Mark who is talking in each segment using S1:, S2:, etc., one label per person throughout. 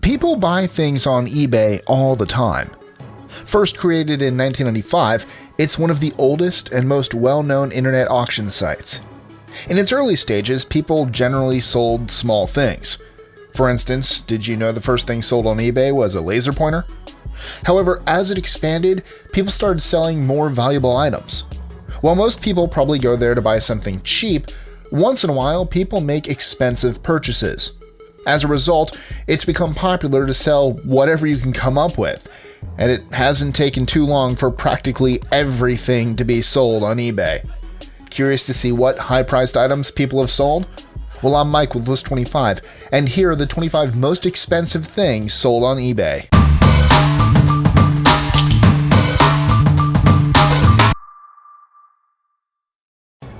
S1: People buy things on eBay all the time. First created in 1995, it's one of the oldest and most well-known internet auction sites. In its early stages, people generally sold small things. For instance, did you know the first thing sold on eBay was a laser pointer? However, as it expanded, people started selling more valuable items. While most people probably go there to buy something cheap, once in a while people make expensive purchases. As a result, it's become popular to sell whatever you can come up with, and it hasn't taken too long for practically everything to be sold on eBay. Curious to see what high-priced items people have sold? Well, I'm Mike with List 25, and here are the 25 most expensive things sold on eBay.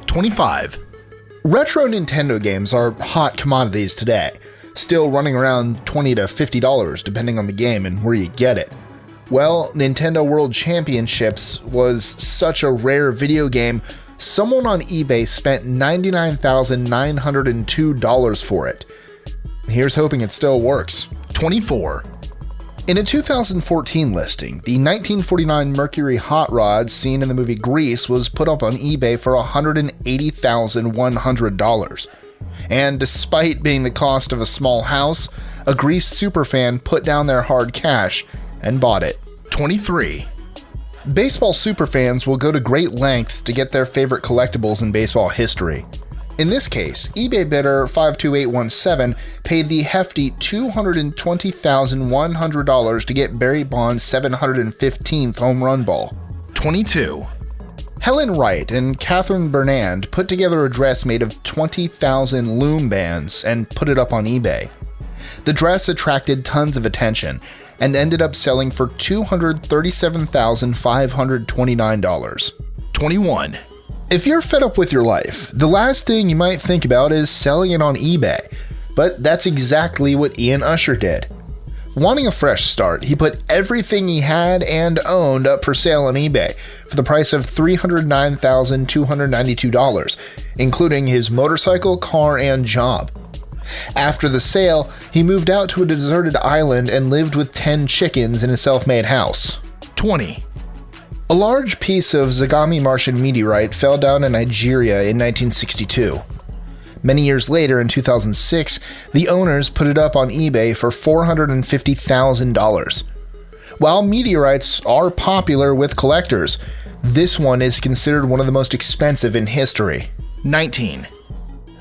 S1: #25. Retro Nintendo games are hot commodities today, still running around $20 to $50 depending on the game and where you get it. Well, Nintendo World Championships was such a rare video game, someone on eBay spent $99,902 for it. Here's hoping it still works. 24. In a 2014 listing, the 1949 Mercury Hot Rod seen in the movie Grease was put up on eBay for $180,100. And despite being the cost of a small house, a Grease superfan put down their hard cash and bought it. 23. Baseball superfans will go to great lengths to get their favorite collectibles in baseball history. In this case, eBay bidder 52817 paid the hefty $220,100 to get Barry Bonds' 715th home run ball. 22. Helen Wright and Catherine Bernand put together a dress made of 20,000 loom bands and put it up on eBay. The dress attracted tons of attention and ended up selling for $237,529. 21. If you're fed up with your life, the last thing you might think about is selling it on eBay, but that's exactly what Ian Usher did. Wanting a fresh start, he put everything he had and owned up for sale on eBay for the price of $309,292, including his motorcycle, car, and job. After the sale, he moved out to a deserted island and lived with 10 chickens in a self-made house. 20. A large piece of Zagami Martian meteorite fell down in Nigeria in 1962. Many years later, in 2006, the owners put it up on eBay for $450,000. While meteorites are popular with collectors, this one is considered one of the most expensive in history. 19.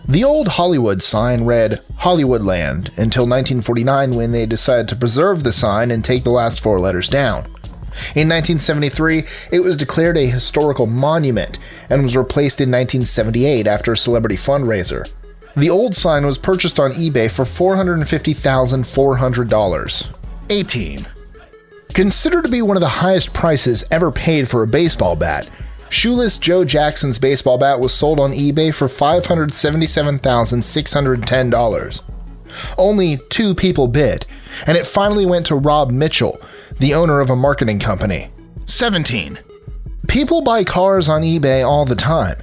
S1: The old Hollywood sign read Hollywoodland until 1949 when they decided to preserve the sign and take the last 4 letters down. In 1973, it was declared a historical monument and was replaced in 1978 after a celebrity fundraiser. The old sign was purchased on eBay for $450,400. 18. Considered to be one of the highest prices ever paid for a baseball bat, Shoeless Joe Jackson's baseball bat was sold on eBay for $577,610. Only 2 people bid, and it finally went to Rob Mitchell, the owner of a marketing company. 17. People buy cars on eBay all the time.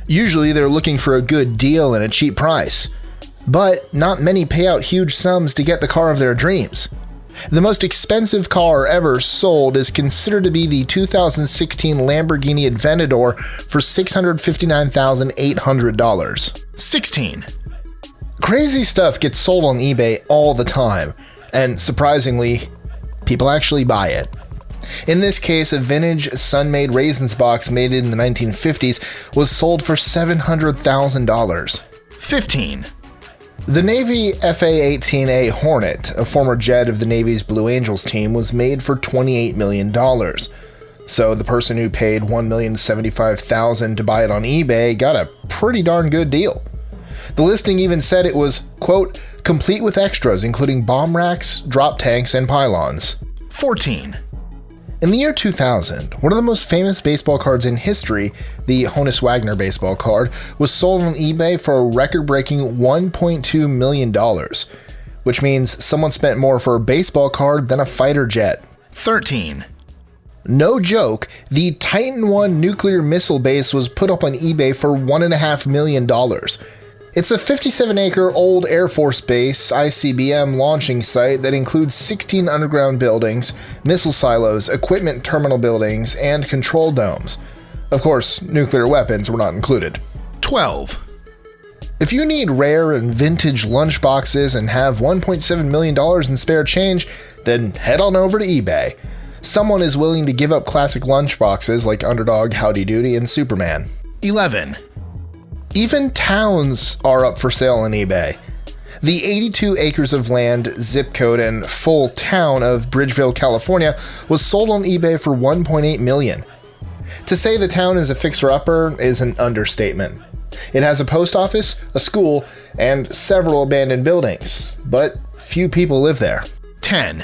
S1: Usually they're looking for a good deal and a cheap price. But not many pay out huge sums to get the car of their dreams. The most expensive car ever sold is considered to be the 2016 Lamborghini Aventador for $659,800. 16. Crazy stuff gets sold on eBay all the time, and surprisingly, people actually buy it. In this case, a vintage Sun-made raisins box made in the 1950s was sold for $700,000. 15. The Navy FA-18A Hornet, a former jet of the Navy's Blue Angels team, was made for $28 million. So the person who paid $1,075,000 to buy it on eBay got a pretty darn good deal. The listing even said it was, quote, complete with extras including bomb racks, drop tanks, and pylons. 14. In the year 2000, one of the most famous baseball cards in history, the Honus Wagner baseball card, was sold on eBay for a record-breaking $1.2 million, which means someone spent more for a baseball card than a fighter jet. 13. No joke, the Titan I nuclear missile base was put up on eBay for $1.5 million. It's a 57-acre old Air Force Base ICBM launching site that includes 16 underground buildings, missile silos, equipment terminal buildings, and control domes. Of course, nuclear weapons were not included. 12. If you need rare and vintage lunchboxes and have $1.7 million in spare change, then head on over to eBay. Someone is willing to give up classic lunchboxes like Underdog, Howdy Doody, and Superman. 11. Even towns are up for sale on eBay. The 82 acres of land, zip code, and full town of Bridgeville, California was sold on eBay for $1.8 million. To say the town is a fixer-upper is an understatement. It has a post office, a school, and several abandoned buildings, but few people live there. 10.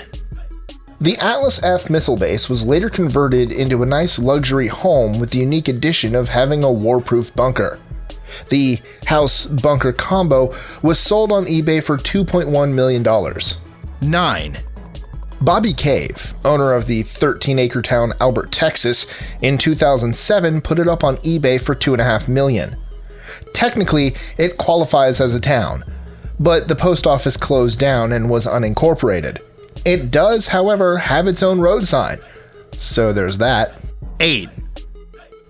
S1: The Atlas F missile base was later converted into a nice luxury home with the unique addition of having a war-proof bunker. The house-bunker combo was sold on eBay for $2.1 million. 9. Bobby Cave, owner of the 13-acre town Albert, Texas, in 2007 put it up on eBay for $2.5 million. Technically, it qualifies as a town, but the post office closed down and was unincorporated. It does, however, have its own road sign, so there's that. 8.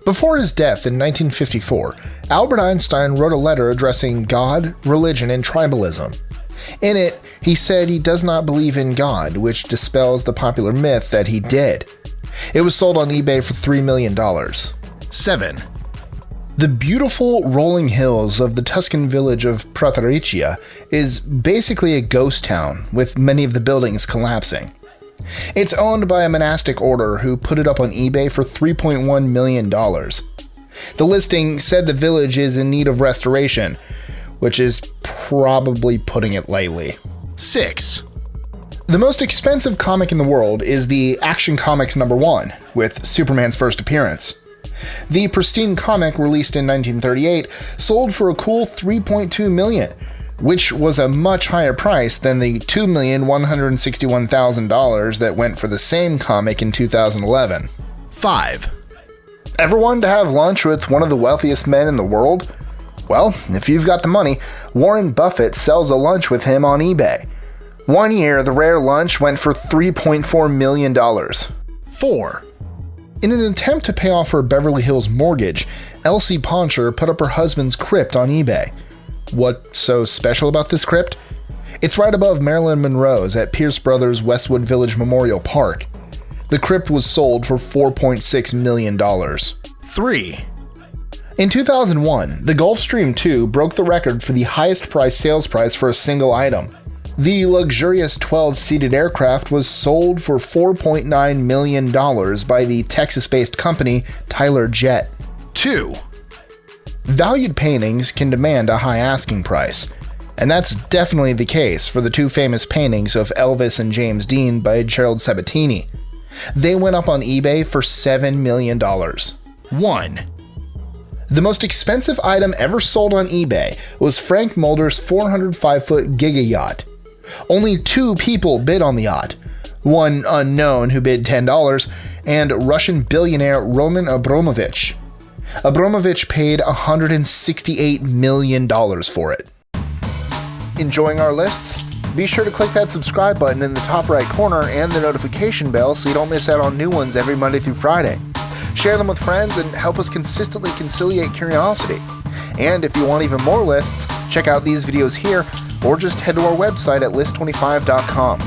S1: Before his death in 1954, Albert Einstein wrote a letter addressing God, religion, and tribalism. In it, he said he does not believe in God, which dispels the popular myth that he did. It was sold on eBay for $3 million. 7. The beautiful rolling hills of the Tuscan village of Pratericia is basically a ghost town, with many of the buildings collapsing. It's owned by a monastic order who put it up on eBay for $3.1 million. The listing said the village is in need of restoration, which is probably putting it lightly. 6. The most expensive comic in the world is the Action Comics #1, with Superman's first appearance. The pristine comic, released in 1938, sold for a cool $3.2 million, which was a much higher price than the $2,161,000 that went for the same comic in 2011. 5. Ever wanted to have lunch with one of the wealthiest men in the world? Well, if you've got the money, Warren Buffett sells a lunch with him on eBay. One year, the rare lunch went for $3.4 million. 4. In an attempt to pay off her Beverly Hills mortgage, Elsie Poncher put up her husband's crypt on eBay. What's so special about this crypt? It's right above Marilyn Monroe's at Pierce Brothers Westwood Village Memorial Park. The crypt was sold for $4.6 million. 3. In 2001, the Gulfstream II broke the record for the highest sales price for a single item. The luxurious 12-seated aircraft was sold for $4.9 million by the Texas-based company Tyler Jet. 2. Valued paintings can demand a high asking price, and that's definitely the case for the two famous paintings of Elvis and James Dean by Gerald Sabatini. They went up on eBay for $7 million. 1. The most expensive item ever sold on eBay was Frank Mulder's 405-foot Giga yacht. Only 2 people bid on the yacht. One unknown who bid $10, and Russian billionaire Roman Abramovich. Abramovich paid $168 million for it. Enjoying our lists? Be sure to click that subscribe button in the top right corner and the notification bell so you don't miss out on new ones every Monday through Friday. Share them with friends and help us consistently conciliate curiosity. And if you want even more lists, check out these videos here or just head to our website at list25.com.